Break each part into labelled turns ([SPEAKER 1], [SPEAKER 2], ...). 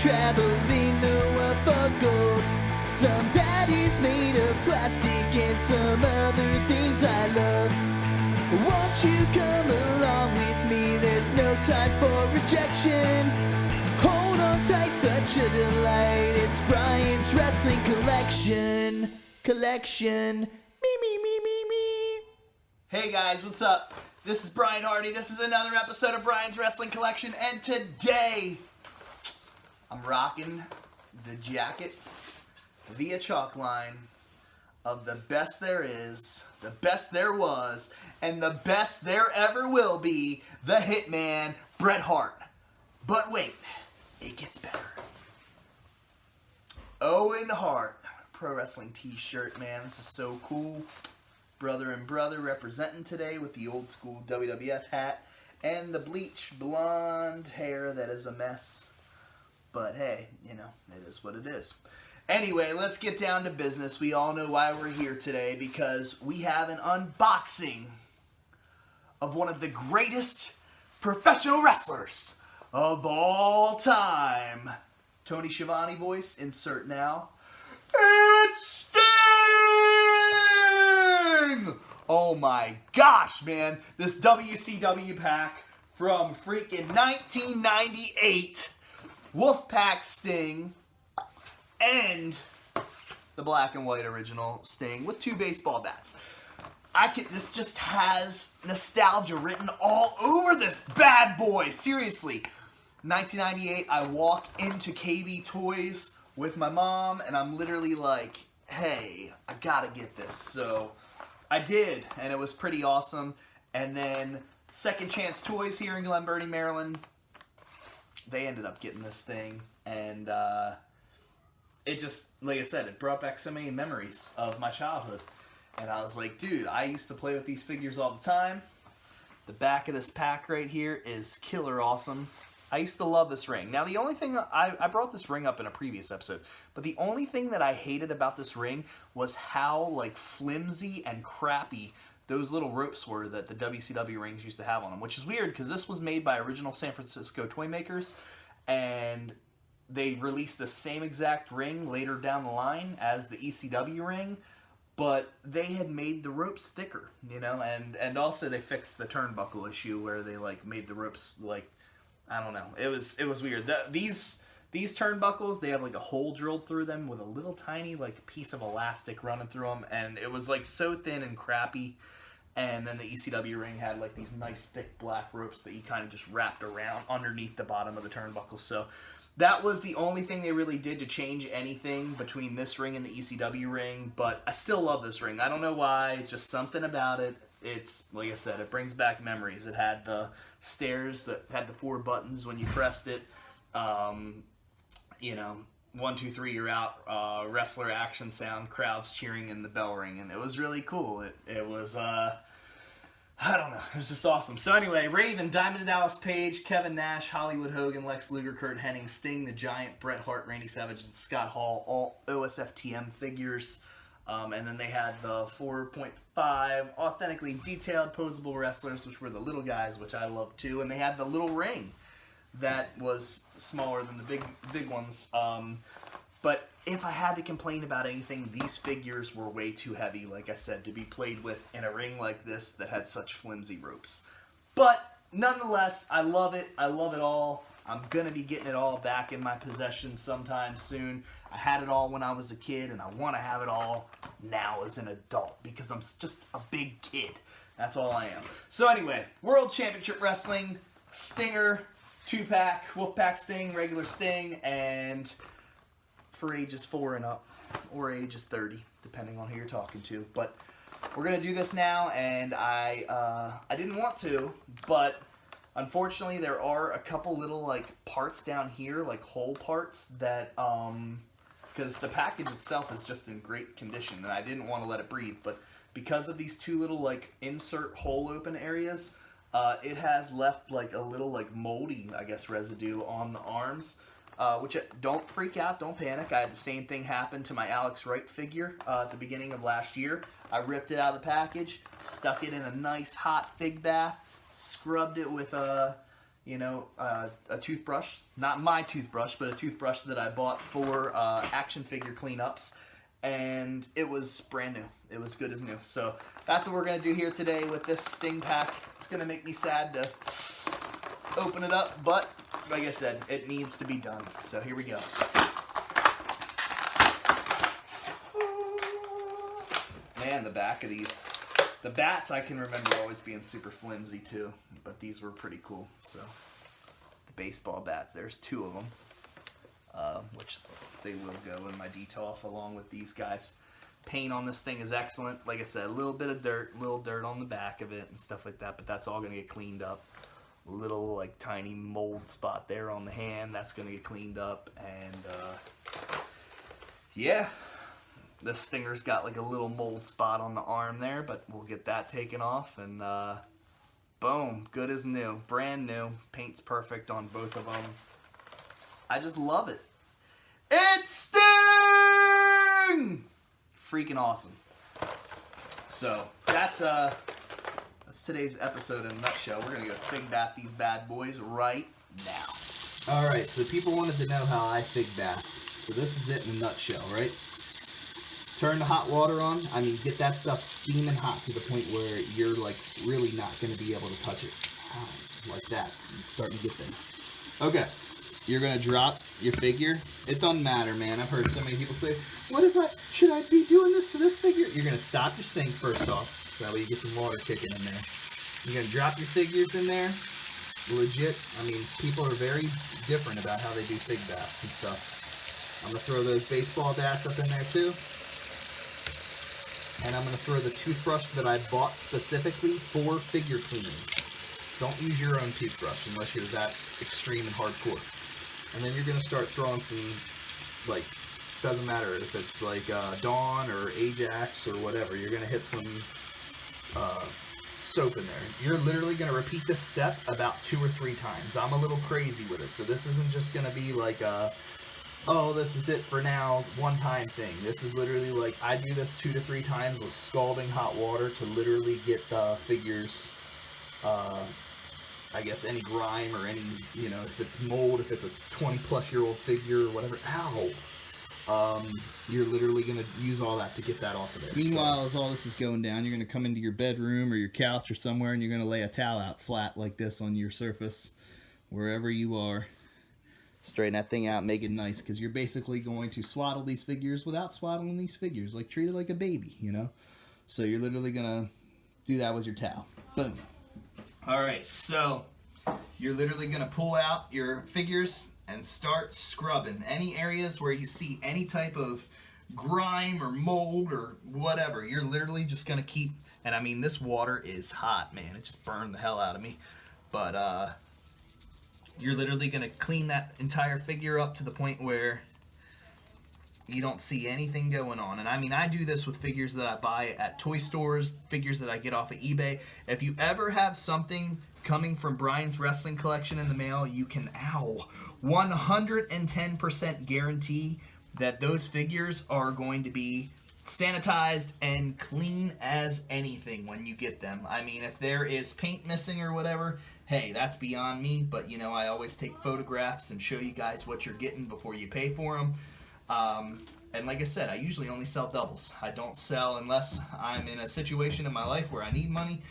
[SPEAKER 1] traveling the world for gold. Some daddies made of plastic and some other things I love. Won't you come along with me? There's no time for rejection. Hold on tight, such a delight. It's Brian's Wrestling Collection. Me. Hey guys, what's up? This is Brian Hardy. This is another episode of Brian's Wrestling Collection, and today I'm rocking the jacket via chalk line of the best there is, the best there was, and the best there ever will be, the Hitman, Bret Hart. But wait, it gets better. Owen Hart, pro wrestling t-shirt, man, this is so cool. Brother and brother representing today with the old school WWF hat and the bleach blonde hair that is a mess. But hey, you know, it is what it is. Anyway, let's get down to business. We all know why we're here today, because we have an unboxing of one of the greatest professional wrestlers of all time. Tony Schiavone voice, insert now. It's Sting! Oh my gosh, man. This WCW pack from freaking 1998. Wolfpack Sting and the black and white original Sting with 2 baseball bats. This just has nostalgia written all over this bad boy. Seriously. 1998, I walk into KB Toys with my mom, and I'm literally like, hey, I gotta get this. So I did, and it was pretty awesome. And then Second Chance Toys here in Glen Burnie, Maryland, they ended up getting this thing, and it just, like I said, it brought back so many memories of my childhood. And I was like, dude, I used to play with these figures all the time. The back of this pack right here is killer awesome. I used to love this ring. Now, the only thing, I brought this ring up in a previous episode, but the only thing that I hated about this ring was how, like, flimsy and crappy those little ropes were that the WCW rings used to have on them, which is weird because this was made by original San Francisco toy makers, and they released the same exact ring later down the line as the ECW ring, but they had made the ropes thicker, you know, and also they fixed the turnbuckle issue where they, like, made the ropes, like, I don't know, it was weird. These turnbuckles, they have like a hole drilled through them with a little tiny like piece of elastic running through them, and it was like so thin and crappy. And then the ECW ring had like these nice thick black ropes that you kind of just wrapped around underneath the bottom of the turnbuckle. So that was the only thing they really did to change anything between this ring and the ECW ring. But I still love this ring. I don't know why, just something about it. It's, like I said, it brings back memories. It had the stairs that had the 4 buttons when you pressed it. You know, 1, 2, 3, you're out. Wrestler action sound, crowds cheering, and the bell ring. And it was really cool. It was, I don't know. It was just awesome. So anyway, Raven, Diamond Dallas Page, Kevin Nash, Hollywood Hogan, Lex Luger, Kurt Hennig, Sting, The Giant, Bret Hart, Randy Savage, and Scott Hall, all OSFTM figures. And then they had the 4.5 authentically detailed posable wrestlers, which were the little guys, which I love too. And they had the little ring that was smaller than the big ones. But if I had to complain about anything, these figures were way too heavy, like I said, to be played with in a ring like this that had such flimsy ropes. But nonetheless, I love it. I love it all. I'm going to be getting it all back in my possession sometime soon. I had it all when I was a kid, and I want to have it all now as an adult because I'm just a big kid. That's all I am. So anyway, World Championship Wrestling, Stinger, 2-pack, Wolfpack Sting, regular Sting, and for ages 4 and up, or ages 30, depending on who you're talking to. But we're going to do this now, and I didn't want to, but unfortunately, there are a couple little like parts down here, like hole parts that, because the package itself is just in great condition, and I didn't want to let it breathe, but because of these 2 little like insert hole open areas, it has left like a little like moldy, I guess, residue on the arms. Which, don't freak out, don't panic. I had the same thing happen to my Alex Wright figure at the beginning of last year. I ripped it out of the package, stuck it in a nice hot fig bath, scrubbed it with you know, a toothbrush. Not my toothbrush, but a toothbrush that I bought for action figure cleanups. And it was brand new. It was good as new. So that's what we're going to do here today with this Sting pack. It's going to make me sad to open it up, but like I said, it needs to be done. So here we go. Man, the back of these. The bats I can remember always being super flimsy too, but these were pretty cool. So the baseball bats, there's 2 of them, which they will go in my detail-off along with these guys. Paint on this thing is excellent. Like I said, a little bit of dirt, little dirt on the back of it and stuff like that, but that's all going to get cleaned up. Little like tiny mold spot there on the hand, that's going to get cleaned up. And yeah. This Stinger's got like a little mold spot on the arm there, but we'll get that taken off, and boom, good as new, brand new. Paint's perfect on both of them. I just love it. It's Sting! Freaking awesome. So that's today's episode in a nutshell. We're gonna go fig bath these bad boys right now. All right, so people wanted to know how I fig bath. So this is it in a nutshell, right? Turn the hot water on. I mean, get that stuff steaming hot to the point where you're like really not going to be able to touch it. Like that. It's starting to get there. Okay. You're going to drop your figure. It doesn't matter, man. I've heard so many people say, should I be doing this to this figure? You're going to stop your sink first off. So that way you get some water kicking in there. You're going to drop your figures in there. Legit. I mean, people are very different about how they do fig baths and stuff. I'm going to throw those baseball bats up in there too. And I'm going to throw the toothbrush that I bought specifically for figure cleaning. Don't use your own toothbrush unless you're that extreme and hardcore. And then you're going to start throwing some, like, doesn't matter if it's like Dawn or Ajax or whatever. You're going to hit some soap in there. You're literally going to repeat this step about 2 or 3 times. I'm a little crazy with it, so this isn't just going to be like a... oh, this is it for now, one-time thing. This is literally like, I do this 2 to 3 times with scalding hot water to literally get the figures, I guess, any grime or any, you know, if it's mold, if it's a 20-plus-year-old figure or whatever. Ow! You're literally going to use all that to get that off of there. Meanwhile, as all this is going down, you're going to come into your bedroom or your couch or somewhere, and you're going to lay a towel out flat like this on your surface, wherever you are. Straighten that thing out, make it nice, because you're basically going to swaddle these figures without swaddling these figures, like treat it like a baby, you know? So you're literally going to do that with your towel. Boom. Alright, so you're literally going to pull out your figures and start scrubbing any areas where you see any type of grime or mold or whatever. You're literally just going to keep, and I mean, this water is hot, man. It just burned the hell out of me. But, you're literally going to clean that entire figure up to the point where you don't see anything going on. And I mean, I do this with figures that I buy at toy stores, figures that I get off of eBay. If you ever have something coming from Brian's Wrestling Collection in the mail, you can, 110% guarantee that those figures are going to be sanitized and clean as anything when you get them. I mean, if there is paint missing or whatever, hey, that's beyond me, but you know, I always take photographs and show you guys what you're getting before you pay for them. And like I said, I usually only sell doubles. I don't sell unless I'm in a situation in my life where I need money.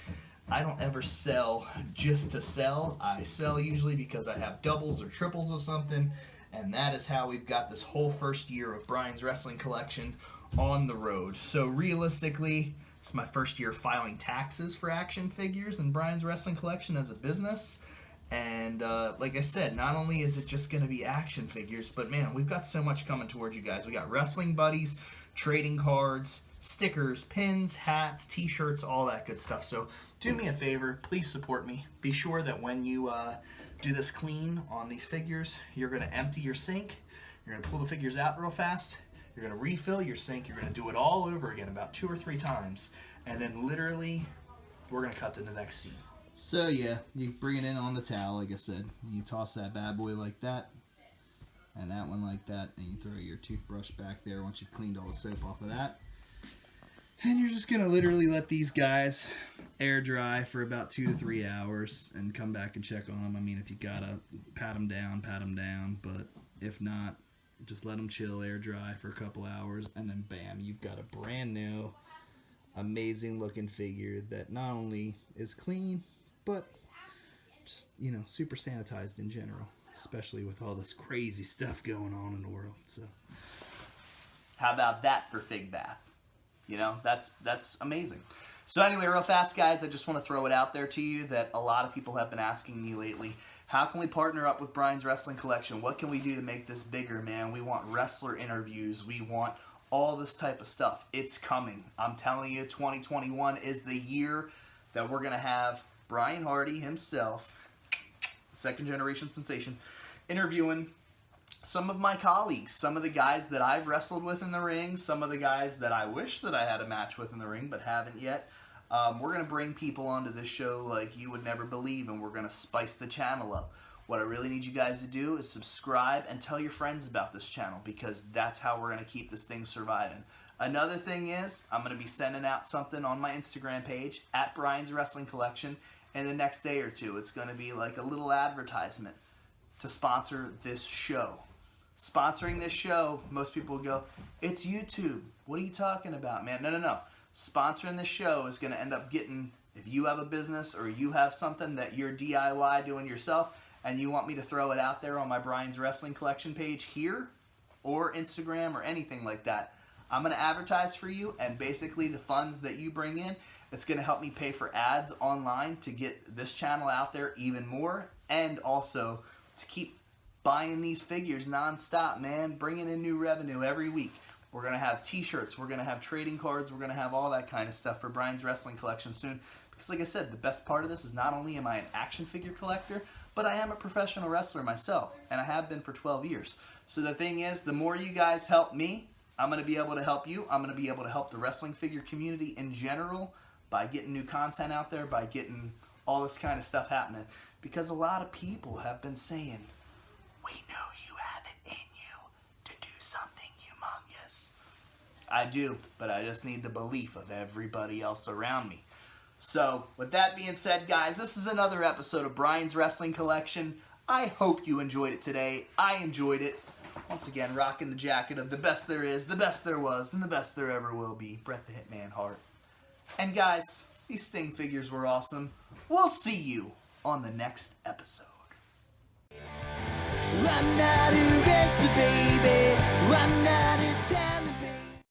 [SPEAKER 1] I don't ever sell just to sell. I sell usually because I have doubles or triples of something, and that is how we've got this whole first year of Brian's Wrestling Collection on the road. So realistically, it's my first year filing taxes for action figures and Brian's Wrestling Collection as a business. And like I said, not only is it just going to be action figures, but man, we've got so much coming towards you guys. We got wrestling buddies, trading cards, stickers, pins, hats, t-shirts, all that good stuff. So do me a favor, please support me. Be sure that when you do this clean on these figures, you're going to empty your sink. You're going to pull the figures out real fast. You're going to refill your sink. You're going to do it all over again about 2 or 3 times. And then literally, we're going to cut to the next scene. So yeah, you bring it in on the towel, like I said. You toss that bad boy like that. And that one like that. And you throw your toothbrush back there once you've cleaned all the soap off of that. And you're just going to literally let these guys air dry for about 2 to 3 hours and come back and check on them. I mean, if you got to pat them down. But if not, just let them chill, air dry for a couple hours. And then bam, you've got a brand new, amazing looking figure that not only is clean, but just, you know, super sanitized in general. Especially with all this crazy stuff going on in the world. So, how about that for Fig Bath? You know, that's amazing. So anyway, real fast, guys, I just want to throw it out there to you that a lot of people have been asking me lately, how can we partner up with Brian's Wrestling Collection? What can we do to make this bigger, man? We want wrestler interviews. We want all this type of stuff. It's coming. I'm telling you, 2021 is the year that we're going to have Brian Hardy himself, second generation sensation, interviewing some of my colleagues, some of the guys that I've wrestled with in the ring, some of the guys that I wish that I had a match with in the ring but haven't yet. We're going to bring people onto this show like you would never believe, and we're going to spice the channel up. What I really need you guys to do is subscribe and tell your friends about this channel, because that's how we're going to keep this thing surviving. Another thing is, I'm going to be sending out something on my Instagram page, at Brian's Wrestling Collection, in the next day or two. It's going to be like a little advertisement to sponsor this show. Sponsoring this show, most people will go, it's YouTube. What are you talking about, man? No. Sponsoring this show is going to end up getting, if you have a business or you have something that you're DIY doing yourself and you want me to throw it out there on my Brian's Wrestling Collection page here or Instagram or anything like that, I'm going to advertise for you, and basically the funds that you bring in, it's going to help me pay for ads online to get this channel out there even more, and also to keep buying these figures non-stop, man, bringing in new revenue every week. We're going to have t-shirts, we're going to have trading cards, we're going to have all that kind of stuff for Brian's Wrestling Collection soon. Because like I said, the best part of this is not only am I an action figure collector, but I am a professional wrestler myself, and I have been for 12 years. So the thing is, the more you guys help me, I'm going to be able to help you. I'm going to be able to help the wrestling figure community in general by getting new content out there, by getting all this kind of stuff happening. Because a lot of people have been saying, we know you have it in you to do something humongous. I do, but I just need the belief of everybody else around me. So, with that being said, guys, this is another episode of Brian's Wrestling Collection. I hope you enjoyed it today. I enjoyed it. Once again, rocking the jacket of the best there is, the best there was, and the best there ever will be. Bret the Hitman Hart. And guys, these Sting figures were awesome. We'll see you on the next episode. I'm not a wrestler, baby. I'm not a talent.